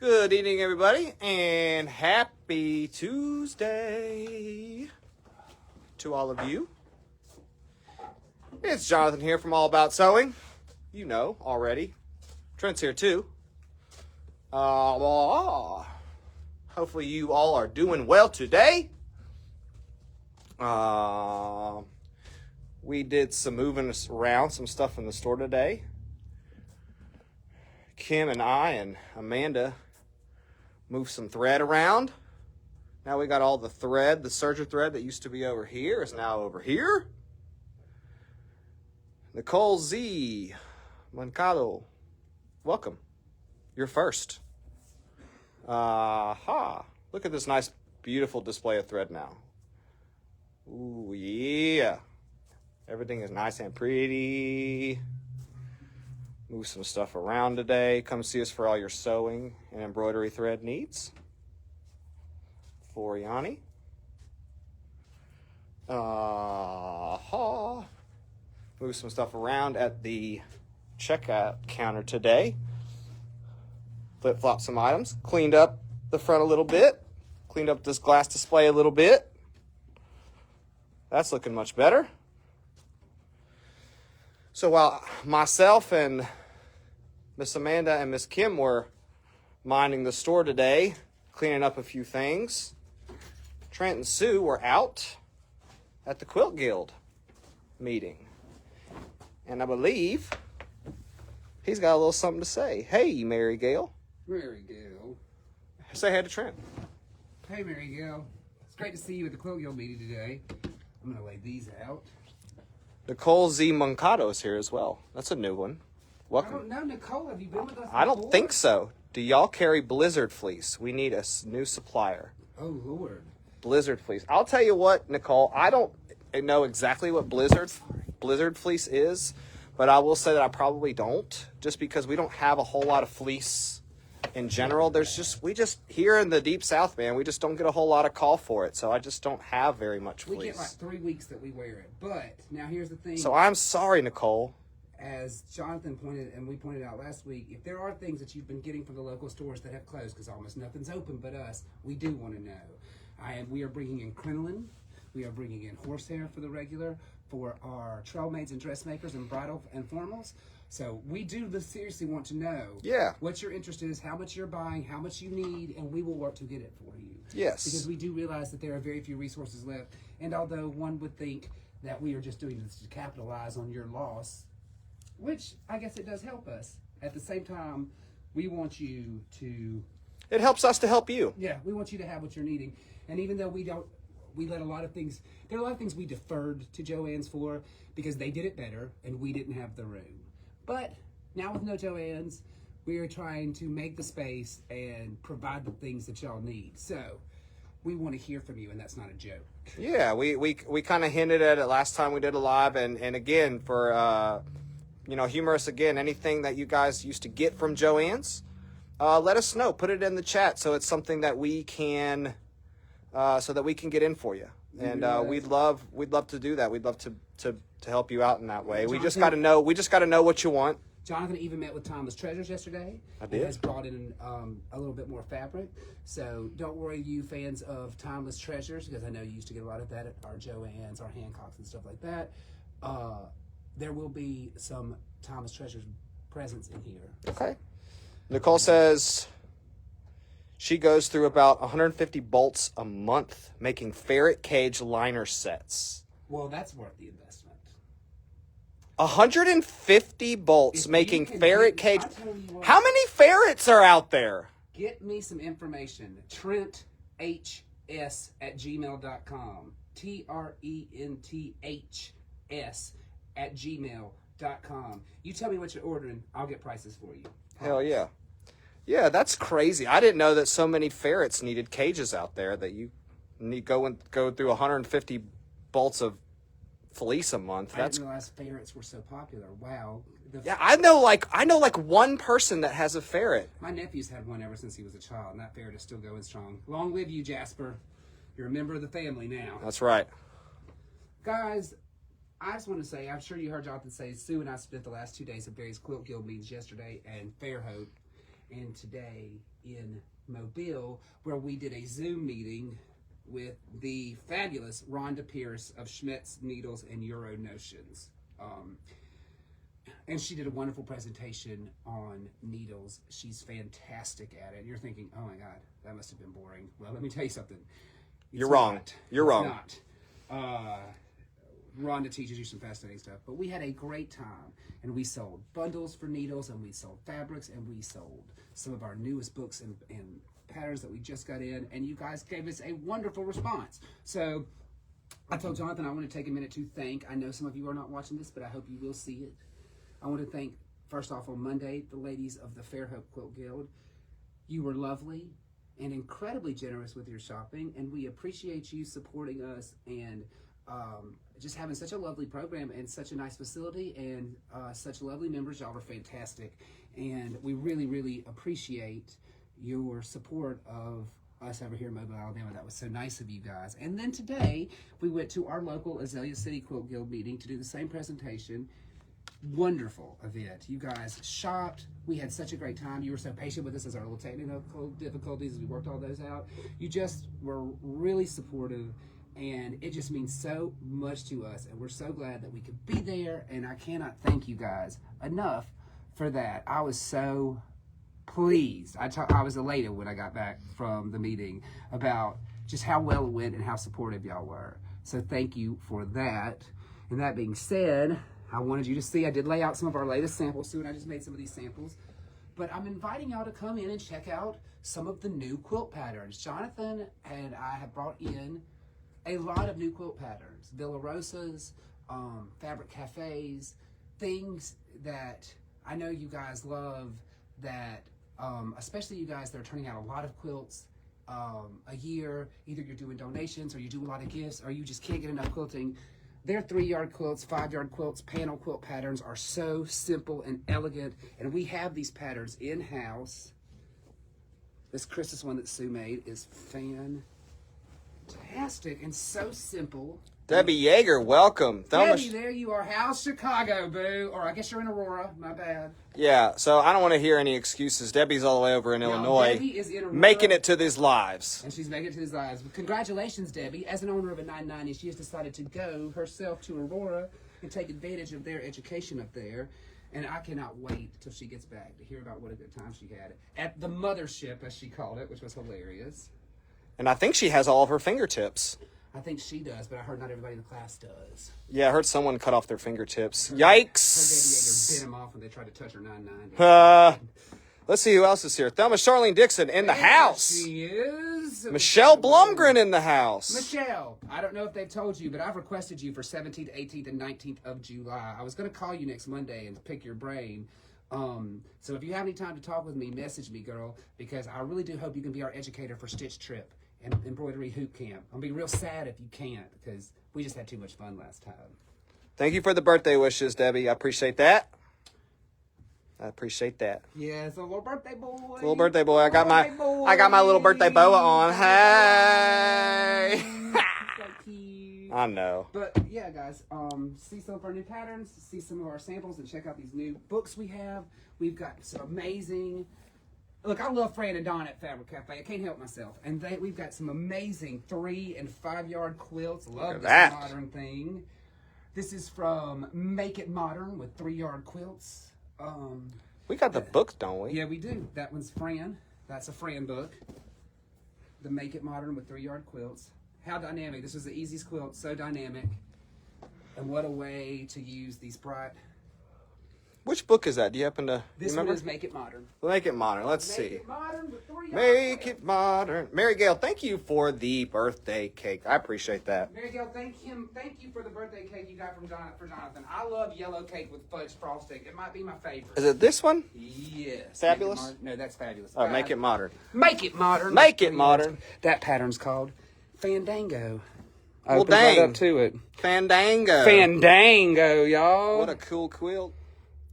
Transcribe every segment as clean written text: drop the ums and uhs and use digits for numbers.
Good evening, everybody, and happy Tuesday to all of you. It's Jonathan here from All About Sewing. You know already. Trent's here too. Hopefully you all are doing well today. We did some moving around, some stuff in the store today. Kim and I and Amanda moved some thread around. Now we got all the thread, the serger thread that used to be over here is now over here. Nicole Z. Mancado, welcome. You're first. Look at this nice, beautiful display of thread now. Ooh, yeah. Everything is nice and pretty. Move some stuff around today. Come see us for all your sewing and embroidery thread needs. For Yanni. Move some stuff around at the checkout counter today. Flip-flop some items. Cleaned up the front a little bit. Cleaned up this glass display a little bit. That's looking much better. So while myself and Miss Amanda and Miss Kim were minding the store today, cleaning up a few things, Trent and Sue were out at the Quilt Guild meeting. And I believe he's got a little something to say. Hey, Mary Gail. Mary Gail. Say hey to Trent. Hey, Mary Gail. It's great to see you at the Quilt Guild meeting today. I'm going to lay these out. Nicole Z. Mancado is here as well. That's a new one. Welcome. I don't know, Nicole. Have you been with us I don't before? think so. Do y'all carry Blizzard fleece? We need a new supplier. Oh, Lord. Blizzard fleece. I'll tell you what, Nicole. I don't know exactly what Blizzard fleece is, but I will say that I probably don't, just because we don't have a whole lot of fleece in general. We just here in the deep South, man, we just don't get a whole lot of call for it. So I just don't have very much fleece. We get like 3 weeks that we wear it. But now here's the thing. So I'm sorry, Nicole. As Jonathan pointed, and we pointed out last week, if there are things that you've been getting from the local stores that have closed, because almost nothing's open but us, we do want to know. We are bringing in crinoline. We are bringing in horsehair for the regular, for our trail maids and dressmakers and bridal and formals. So we do seriously want to know what your interest is, how much you're buying, how much you need, and we will work to get it for you. Yes. Because we do realize that there are very few resources left. And although one would think that we are just doing this to capitalize on your loss, which I guess it does help us, at the same time, we want you to... It helps us to help you. Yeah, we want you to have what you're needing. And even though we let a lot of things... There are a lot of things we deferred to Joann's for because they did it better and we didn't have the room. But now with no Joann's, we are trying to make the space and provide the things that y'all need. So we want to hear from you, and that's not a joke. Yeah, we kind of hinted at it last time we did a live, and again, for, humorous again, anything that you guys used to get from Joann's, let us know. Put it in the chat so it's something that we can, get in for you. And we'd love to do that. We'd love to help you out in that way. We just got to know what you want. Jonathan even met with Thomas Treasures yesterday. I did. And has brought in a little bit more fabric. So don't worry, you fans of Timeless Treasures, because I know you used to get a lot of that at our Joann's, our Hancocks, and stuff like that. There will be some Timeless Treasures presents in here. Okay. Nicole says she goes through about 150 bolts a month making ferret cage liner sets. Well, that's worth the investment. 150 bolts making ferret cage. How many ferrets are out there? Get me some information. TrentHS@gmail.com. TRENTHS@gmail.com. You tell me what you're ordering. I'll get prices for you. Hell yeah. Yeah, that's crazy. I didn't know that so many ferrets needed cages out there that you need go through 150 bolts of fleece a month. I didn't realize ferrets were so popular. Wow. Yeah, I know like one person that has a ferret. My nephew's had one ever since he was a child, and that ferret is still going strong. Long live you, Jasper. You're a member of the family now. That's right. Guys, I just want to say, I'm sure you heard Jonathan say, Sue and I spent the last 2 days at various Quilt Guild meetings yesterday and Fairhope. and today in Mobile, where we did a Zoom meeting with the fabulous Rhonda Pierce of Schmidt's Needles and Euro Notions. And she did a wonderful presentation on needles. She's fantastic at it. You're thinking, oh my God, that must have been boring. Well, let me tell you something. You're wrong. You're wrong. Not. Rhonda teaches you some fascinating stuff. But we had a great time. And we sold bundles for needles, and we sold fabrics, and we sold some of our newest books and patterns that we just got in. And you guys gave us a wonderful response. So I told Jonathan I want to take a minute to thank. I know some of you are not watching this, but I hope you will see it. I want to thank, first off, on Monday, the ladies of the Fairhope Quilt Guild. You were lovely and incredibly generous with your shopping, and we appreciate you supporting us and just having such a lovely program and such a nice facility and such lovely members. Y'all were fantastic, and we really, really appreciate your support of us over here in Mobile, Alabama. That was so nice of you guys. And then today, we went to our local Azalea City Quilt Guild meeting to do the same presentation. Wonderful event. You guys shopped. We had such a great time. You were so patient with us as our little technical difficulties as we worked all those out. You just were really supportive, and it just means so much to us, and we're so glad that we could be there, and I cannot thank you guys enough for that. I was so pleased. I was elated when I got back from the meeting about just how well it went and how supportive y'all were. So thank you for that. And that being said, I wanted you to see, I did lay out some of our latest samples too, and I just made some of these samples. But I'm inviting y'all to come in and check out some of the new quilt patterns. Jonathan and I have brought in a lot of new quilt patterns. Villa Rosas, Fabric Cafes, things that I know you guys love, that especially you guys that are turning out a lot of quilts a year. Either you're doing donations or you do a lot of gifts or you just can't get enough quilting. Their 3-yard quilts, 5-yard quilts, panel quilt patterns are so simple and elegant, and we have these patterns in-house. This Christmas one that Sue made is fantastic and so simple. Debbie Yeager, welcome. Debbie, there you are. How's Chicago, boo? Or I guess you're in Aurora. My bad. Yeah, so I don't want to hear any excuses. Debbie's all the way over in Illinois, Debbie is in Aurora, making it to these lives. and she's making it to these lives. Congratulations, Debbie. As an owner of a 990, she has decided to go herself to Aurora and take advantage of their education up there. And I cannot wait till she gets back to hear about what a good time she had at the mothership, as she called it, which was hilarious. And I think she has all of her fingertips. I think she does, but I heard not everybody in the class does. Yeah, I heard someone cut off their fingertips. Her Debbie Yeager Yikes. bit them off when they tried to touch her 990. Let's see who else is here. Thelma Charlene Dixon in the house. She is. Michelle Blumgren in the house. Michelle, I don't know if they've told you, but I've requested you for 17th, 18th, and 19th of July. I was going to call you next Monday and pick your brain. So if you have any time to talk with me, message me, girl, because I really do hope you can be our educator for Stitch Trip and Embroidery Hoop Camp. I'll be real sad if you can't, because we just had too much fun last time. Thank you for the birthday wishes, Debbie. I appreciate that. Yeah, it's a little birthday boy. Little birthday boy. I got my little birthday boa on. Hey. So cute. I know. But yeah, guys, see some of our new patterns, see some of our samples, and check out these new books we have. We've got some amazing. Look, I love Fran and Don at Fabric Cafe. I can't help myself. And we've got some amazing 3- and 5-yard quilts. Love this modern thing. This is from Make It Modern with 3-yard quilts. We got the books, don't we? Yeah, we do. That one's Fran. That's a Fran book. The Make It Modern with 3-yard quilts. How dynamic. This was the easiest quilt. So dynamic. And what a way to use these bright. Which book is that? Do you happen to This remember? one is Make It Modern. Make It Modern. Let's see. Make It Modern with 3-yard Make quilts. It Modern. Mary Gail, thank you for the birthday cake. I appreciate that. Mary Gail, thank you for the birthday cake you got from Jonathan. I love yellow cake with fudge frosting. It might be my favorite. Is it this one? Yes. Fabulous? Make It No, that's Fabulous. Oh, Make It Modern. Make It Modern. Make It Modern. That pattern's called Fandango. Well, Opens right dang. up to it. Fandango. Fandango, y'all. What a cool quilt.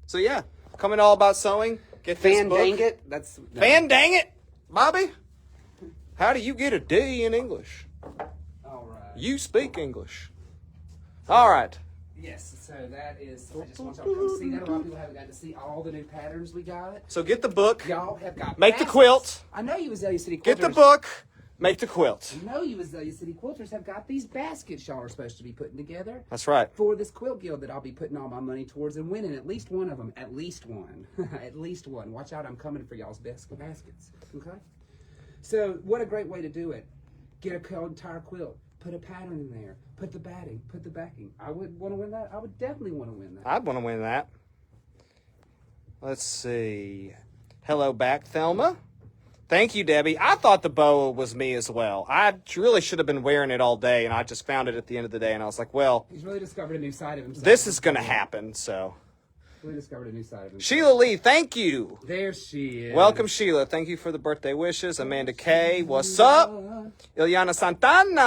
So yeah, coming all about sewing. Get this book. Fandang it. That's no. Fandang it, Bobby. How do you get a D in English? All right. You speak English. All right. Yes, so that is, I just want y'all to come see that. A lot of people haven't got to see all the new patterns we got. So get the book. Y'all have got Make the baskets. quilt. I know you Azalea City Quilters. Get the book. Make the quilt. I know you Azalea City Quilters have got these baskets y'all are supposed to be putting together. That's right. For this quilt guild that I'll be putting all my money towards and winning at least one of them. At least one. At least one. Watch out, I'm coming for y'all's baskets. Okay? So, what a great way to do it. Get a entire quilt. Put a pattern in there. Put the batting. Put the backing. I would want to win that. I would definitely want to win that. I'd want to win that. Let's see. Hello back, Thelma. Thank you, Debbie. I thought the bow was me as well. I really should have been wearing it all day, and I just found it at the end of the day, and I was like, well, He's really discovered a new side of himself. this is going to happen, so. Really discovered a new side of himself. Sheila Lee, thank you. There she is. Welcome, Sheila. Thank you for the birthday wishes. Amanda K, what's up? Ilyana Santana.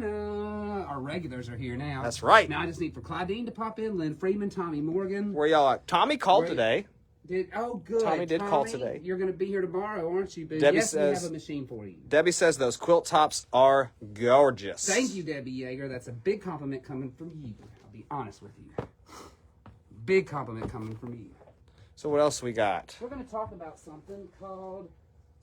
Ileana. Our regulars are here now. That's right. Now I just need for Claudine to pop in, Lynn Freeman, Tommy Morgan. Where y'all at? Tommy called today. Oh, good. Tommy did call today. You're going to be here tomorrow, aren't you? But Debbie yes, we says- have a machine for you. Debbie says those quilt tops are gorgeous. Thank you, Debbie Yeager. That's a big compliment coming from you. I'll be honest with you. Big compliment coming from you. So what else we got? We're going to talk about something called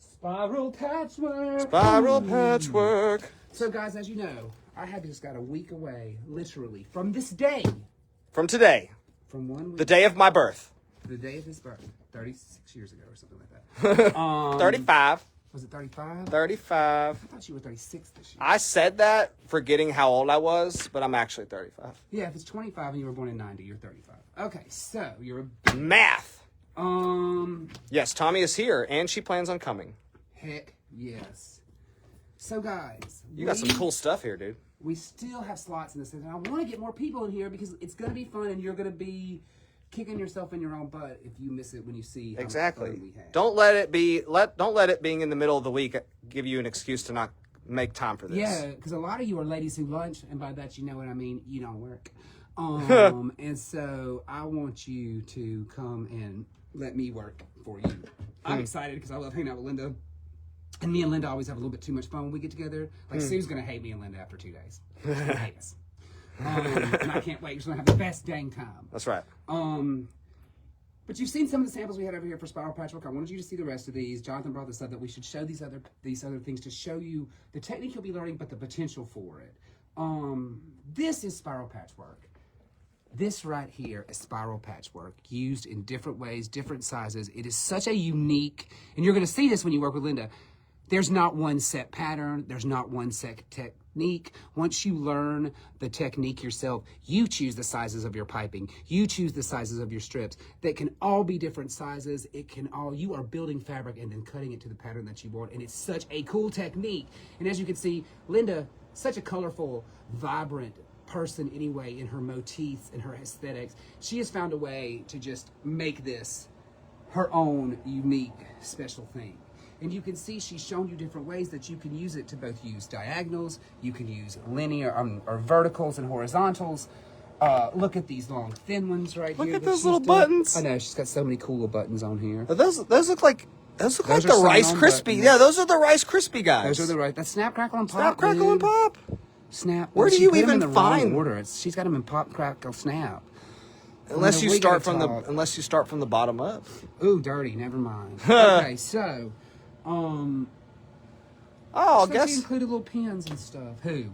spiral patchwork. Spiral patchwork. So, guys, as you know, I have just got a week away, literally, from this day. From today, From 1 week the day of my birth. to the day of his birth. 36 years ago or something like that. 35. Was it 35? 35. I thought you were 36 this year. I said that forgetting how old I was, but I'm actually 35. Yeah, if it's 25 and you were born in 90, you're 35. Okay, so you're a Math. um Yes, Tommy is here, and she plans on coming. heck yes. So guys, You got some cool stuff here, dude. we still have slots in this thing, and I want to get more people in here because it's going to be fun, and you're going to be kicking yourself in your own butt if you miss it when you see how much fun Exactly. we have. Don't let it being in the middle of the week give you an excuse to not make time for this. Yeah, because a lot of you are ladies who lunch, and by that you know what I mean. You don't work, and so I want you to come and let me work for you. I'm excited because I love hanging out with Linda, and me and Linda always have a little bit too much fun when we get together. Like Sue's gonna hate me and Linda after 2 days. She's gonna hate us, and I can't wait. She's gonna have the best dang time. That's right. But you've seen some of the samples we had over here for spiral patchwork. I wanted you to see the rest of these. Jonathan brought this up that we should show these other things to show you the technique you'll be learning, but the potential for it. This is spiral patchwork. This right here is spiral patchwork used in different ways, different sizes. It is such a unique, and you're going to see this when you work with Linda. There's not one set pattern. There's not one set technique. Once you learn the technique yourself, you choose the sizes of your piping. You choose the sizes of your strips. They can all be different sizes. You are building fabric and then cutting it to the pattern that you want. And it's such a cool technique. And as you can see, Linda, such a colorful, vibrant person anyway in her motifs and her aesthetics. She has found a way to just make this her own unique, special thing. And you can see she's shown you different ways that you can use it to both use diagonals, you can use linear or verticals and horizontals. Look at these long, thin ones right here. Look at that those she's little done. buttons. I know, she's got so many cool little buttons on here. Those look like Those the are Rice sign-on Krispie. buttons. Yeah, those are the Rice Krispie guys. Those are the right. That's Snap, Crackle, and Pop. Snap, crackle, and dude. pop. Snap. Where do She you put 'em even in the wrong find- order? She's got them in Pop, Crackle, Snap. Unless you we start gotta from talk. unless you start from the bottom up. Ooh, dirty. Never mind. Okay, so, Oh, I so guess she included little pins and stuff. Who?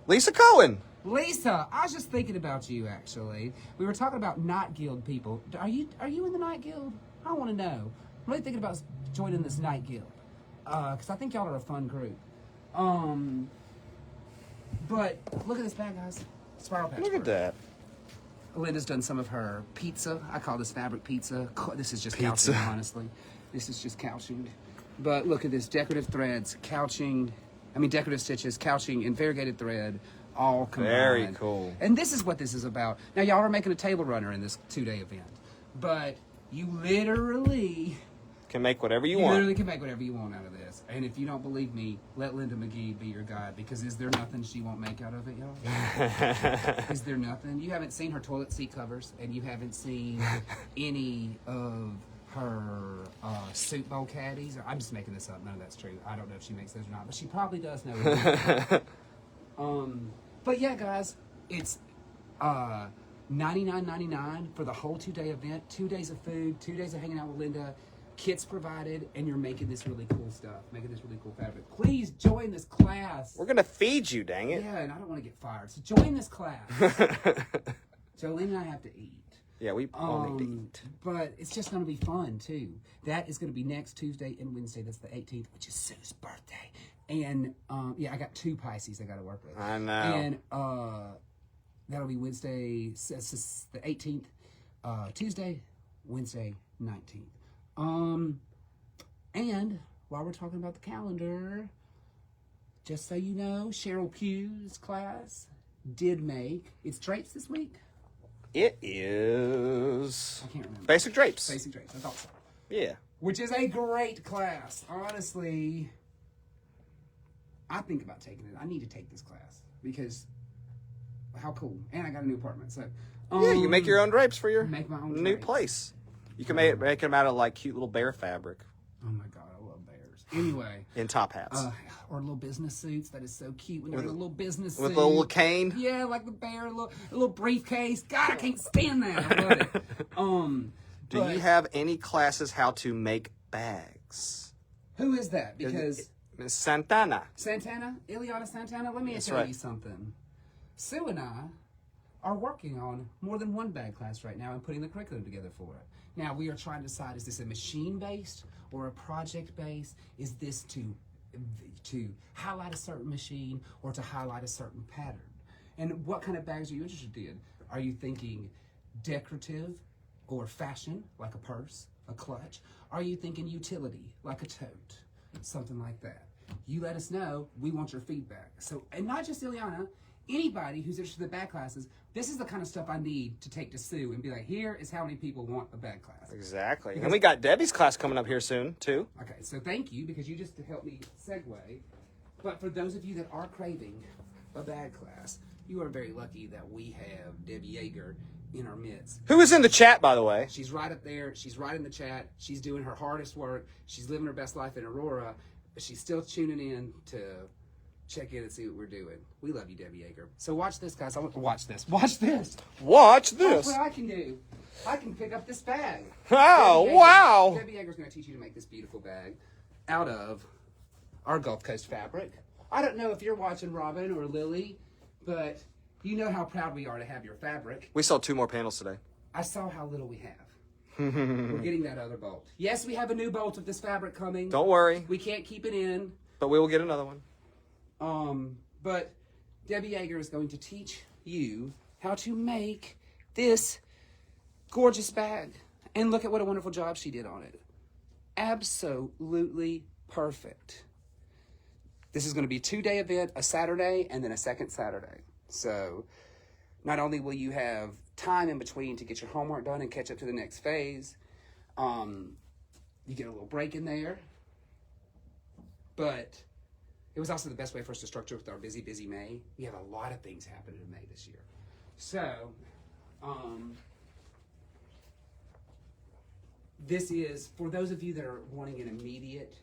Lisa Cohen. Lisa, I was just thinking about you. Actually, we were talking about Night Guild people. Are you in the Night Guild? I want to know. I'm really thinking about joining this Night Guild because I think y'all are a fun group. But look at this bag, guys. Spiral patchwork. Look at that. Linda's done some of her pizza. I call this fabric pizza. This is just Pizza. couching, honestly. This is just couching. But look at this, decorative threads, decorative stitches, couching, and variegated thread, all combined. Very cool. And this is what this is about. Now, y'all are making a table runner in this 2-day event. But you literally... Can make whatever you You want. literally can make whatever you want out of this. And if you don't believe me, let Linda McGee be your guide, because is there nothing she won't make out of it, y'all? Is there nothing? You haven't seen her toilet seat covers, and you haven't seen any of her soup bowl caddies. I'm just making this up. None of that's true. I don't know if she makes those or not, but she probably does know. But yeah, guys, it's $99.99 for the whole 2-day event. 2 days of food, 2 days of hanging out with Linda, kits provided, and you're making this really cool stuff, making this really cool fabric. Please join this class. We're going to feed you, dang it. Yeah, and I don't want to get fired. So join this class. Jolene and I have to eat. Yeah, we all need to eat. But it's just going to be fun, too. That is going to be next Tuesday and Wednesday. That's the 18th, which is Sue's birthday. And, yeah, I got 2 Pisces I got to work with. I know. And that'll be Wednesday, the 18th, Tuesday, Wednesday, 19th. And while we're talking about the calendar, just so you know, Cheryl Pugh's class did make, it's drapes this week? It is... I can't remember. Basic drapes. Basic drapes, I thought so. Yeah. Which is a great class. Honestly, I think about taking it. I need to take this class because how cool. And I got a new apartment, so... Yeah, you make your own drapes for your make my own new drapes. place. You can make them out of like cute little bear fabric. Oh my God, I love bears. Anyway. In top hats. Or little business suits. That is so cute when they're in a little business suit. With a little cane. Yeah, like the bear, a little briefcase. God, I can't stand that. I love it. Do you have any classes how to make bags? Who is that? Because Miss Santana. Santana, Ileana Santana. Let me That's tell right. you something. Sue and I are working on more than one bag class right now and putting the curriculum together for it. Now, we are trying to decide, is this a machine-based or a project-based? Is this to highlight a certain machine or to highlight a certain pattern? And what kind of bags are you interested in? Are you thinking decorative or fashion, like a purse, a clutch? Are you thinking utility, like a tote, something like that? You let us know. We want your feedback. So, and not just Ileana, anybody who's interested in bag classes, this is the kind of stuff I need to take to Sue and be like, here is how many people want a bag class. Exactly. And we got Debbie's class coming up here soon, too. Okay, so thank you, because you just helped me segue. But for those of you that are craving a bag class, you are very lucky that we have Debbie Yeager in our midst. Who is in the chat, by the way? She's right up there. She's right in the chat. She's doing her hardest work. She's living her best life in Aurora, but she's still tuning in to check in and see what we're doing. We love you, Debbie Yeager. So watch this, guys. I want to watch this. Watch this. Watch That's this. what I can do. I can pick up this bag. Oh, Debbie Yeager- wow. Debbie Yeager's going to teach you to make this beautiful bag out of our Gulf Coast fabric. I don't know if you're watching, Robin or Lily, but you know how proud we are to have your fabric. We sold 2 more panels today. I saw how little we have. We're getting that other bolt. Yes, we have a new bolt of this fabric coming. Don't worry, We can't keep it in. but we will get another one. But Debbie Yeager is going to teach you how to make this gorgeous bag. And look at what a wonderful job she did on it. Absolutely perfect. This is going to be a 2-day event, a Saturday and then a second Saturday. So not only will you have time in between to get your homework done and catch up to the next phase, you get a little break in there, but it was also the best way for us to structure with our busy, busy May. We have a lot of things happening in May this year. So, this is, for those of you that are wanting an immediate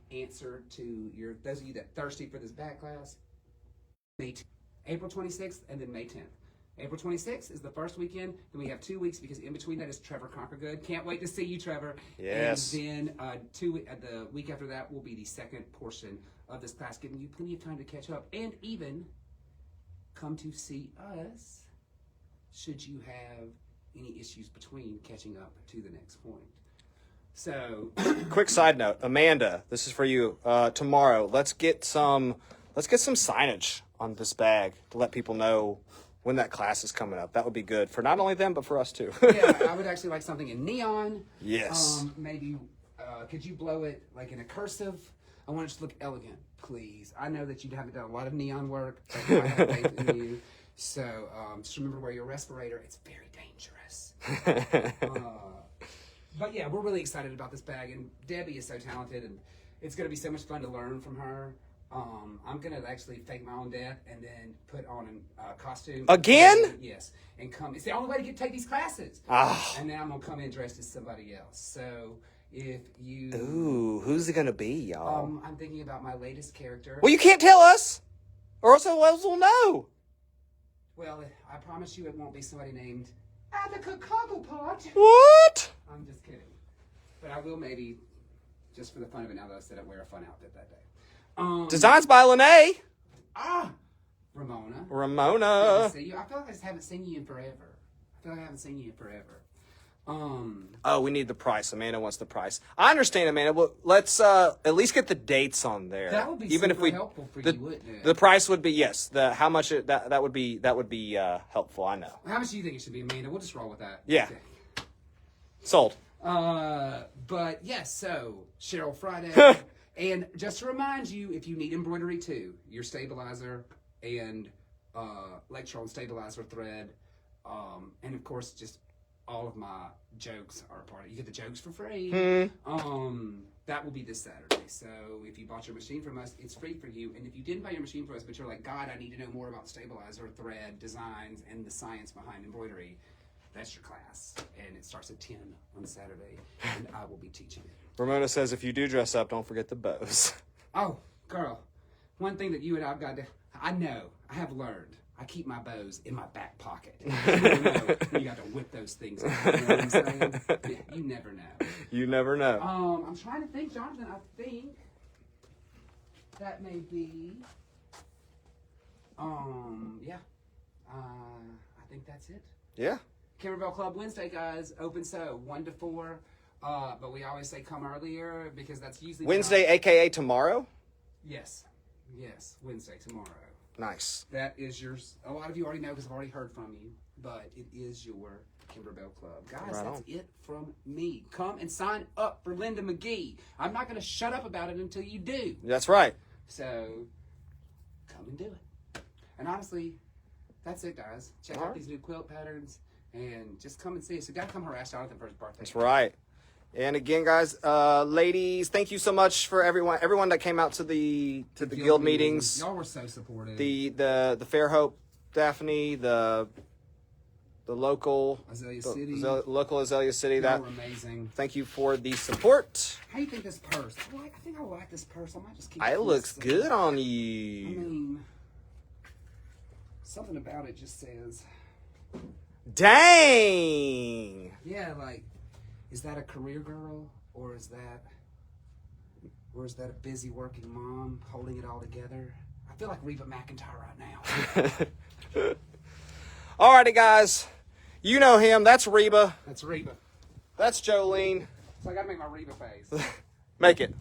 answer to those of you that are thirsty for this bag class, April 26th and then May 10th. April 26th is the first weekend. Then we have 2 weeks because in between that is Trevor Conquergood. Can't wait to see you, Trevor. Yes. And then the week after that will be the second portion of this class, giving you plenty of time to catch up and even come to see us should you have any issues between catching up to the next point. So, Quick side note, Amanda, this is for you. Tomorrow, let's get some signage on this bag to let people know when that class is coming up. That would be good for not only them but for us too. yeah, I would actually like something in neon. Yes. Maybe, could you blow it like in a cursive? I want it to look elegant, please. I know that you haven't done a lot of neon work, but I have faith in you. So just remember to wear your respirator. It's very dangerous. But yeah, we're really excited about this bag, and Debbie is so talented, and it's going to be so much fun to learn from her. I'm going to actually fake my own death and then put on a costume. Again? Yes. And come. It's the only way to take these classes. Ah. And then I'm going to come in dressed as somebody else. So if you... Ooh, who's it gonna be, y'all? I'm thinking about my latest character. Well, you can't tell us, or else we'll know. Well, I promise you it won't be somebody named Attica Cobblepot. What? I'm just kidding. But I will maybe, just for the fun of it now that I said it, wear a fun outfit that day. Designs by Lene. Ramona. Ramona. Good to see you. I feel like I just haven't seen you in forever. Oh, we need the price. Amanda wants the price. I understand, Amanda. Well, let's at least get the dates on there. That would be even super if we helpful for the, you, wouldn't it? The price would be yes. The how much that would be helpful. I know. How much do you think it should be, Amanda? We'll just roll with that. Yeah. Okay. Sold. But yes, so Cheryl Friday. And just to remind you, if you need embroidery too, your stabilizer and Electron stabilizer thread, and of course just all of my jokes are a part of it. You get the jokes for free. That will be this Saturday. So if you bought your machine from us, it's free for you. And if you didn't buy your machine from us, but you're like, God, I need to know more about stabilizer, thread, designs, and the science behind embroidery, that's your class. And it starts at 10 on Saturday, and I will be teaching it. Ramona says if you do dress up, don't forget the bows. Oh, girl, one thing that you and I've got to, I know, I have learned. I keep my bows in my back pocket. You never know when you got to whip those things out. You know what I'm saying? Yeah, you never know. You never know. I'm trying to think, Jonathan. I think that may be. Yeah. I think that's it. Yeah. Kimberbell Club Wednesday, guys. Open 1 to 4. But we always say come earlier because that's usually Wednesday, aka tomorrow. Yes, Wednesday tomorrow. Nice. That is yours. A lot of you already know because I've already heard from you, but it is your Kimberbell Club. Guys, Right that's on. it from me. Come and sign up for Linda McGee. I'm not going to shut up about it until you do. That's right. So, come and do it. And honestly, that's it, guys. Check All out right. these new quilt patterns and just come and see us. You got to come harass Jonathan for his birthday. That's right. And again, guys, ladies, thank you so much for everyone that came out to the guild meetings. Y'all were so supportive. The Fairhope, Daphne, the local Azalea City. local Azalea City. Y'all That were amazing. thank you for the support. How do you think this purse? I think I like this purse. I might just keep It looks myself. good on I you. mean, something about it just says, Dang. yeah, like, is that a career girl or is that a busy working mom holding it all together? I feel like Reba McEntire right now. Alrighty, guys. You know him. That's Reba. That's Reba. That's Jolene. So I gotta make my Reba face. Make it.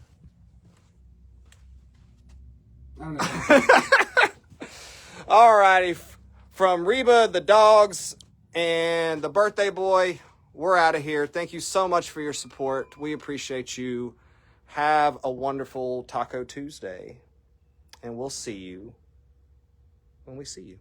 I don't know. Alrighty. From Reba, the dogs, and the birthday boy, we're out of here. Thank you so much for your support. We appreciate you. Have a wonderful Taco Tuesday. And we'll see you when we see you.